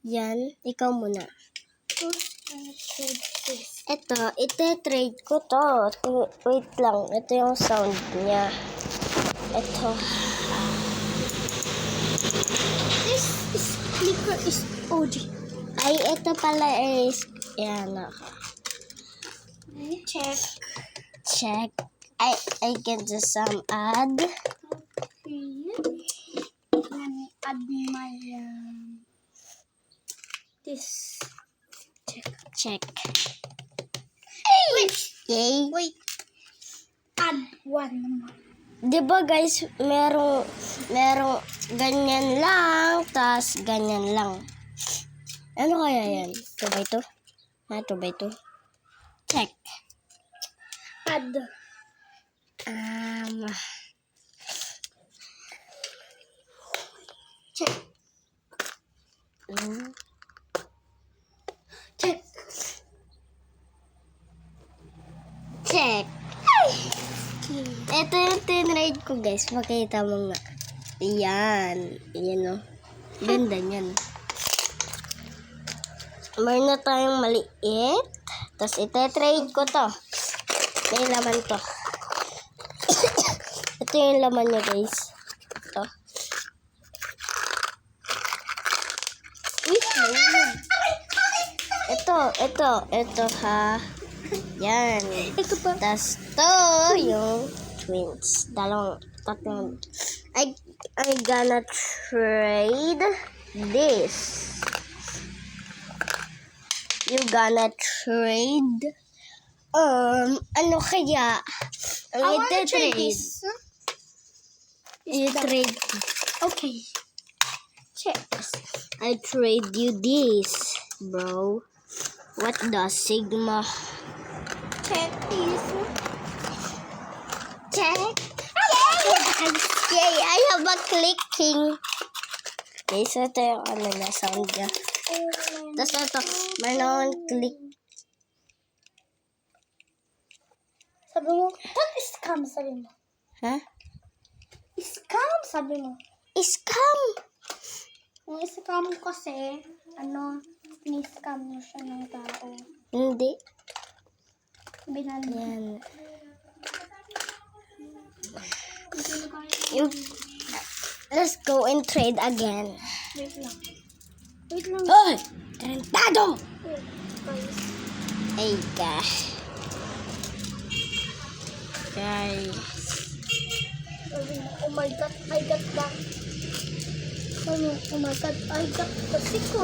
Yan, ikaw muna. Ito, ite-trade ko to. Wait lang, ito yung sound niya. Ito. This speaker is OG. Ay, ito pala is, yan ako. Check. Check. I can just add. Okay. Let me add my this. Check. Wait. Yay. Wait. Add one naman. Diba guys, merong ganyan lang, tas ganyan lang. Ano kaya yan? 2 by 2? 2 by 2? Check. Add. Check. Check. Check. Ito yung tinrade ko guys. Makita mo nga. Yan. Yan o. Ganda niyan. Meron na tayong maliit. Tapos ite-trade ko to. May laman to. Ito yung laman niya guys. Ito. Ito ha. Yan. Tapos to yung twins. Tatlong. I gonna trade this. You gonna trade ano kaya? I wanna trade ite-trade. this. You trade. Okay. Check. I trade you this, bro. What the Sigma? Check this. Check. Yay! I have a clicking. Okay, so ito yung ano na sound niya. Tapos ito, meron click. Sabi mo, what is scam? Sabi mo. Ha? Scam? Sabi mo. Scam! Yung scam kasi, ni-scam mo siya ng tao. Hindi. Binali. Yan. You, let's go and trade again. Wait lang. Wait lang. Hoy! Tarantado! Wait, guys. Ay, gosh. Guys. Sabi mo, oh my God, I got that. Oh my God, I got the secret.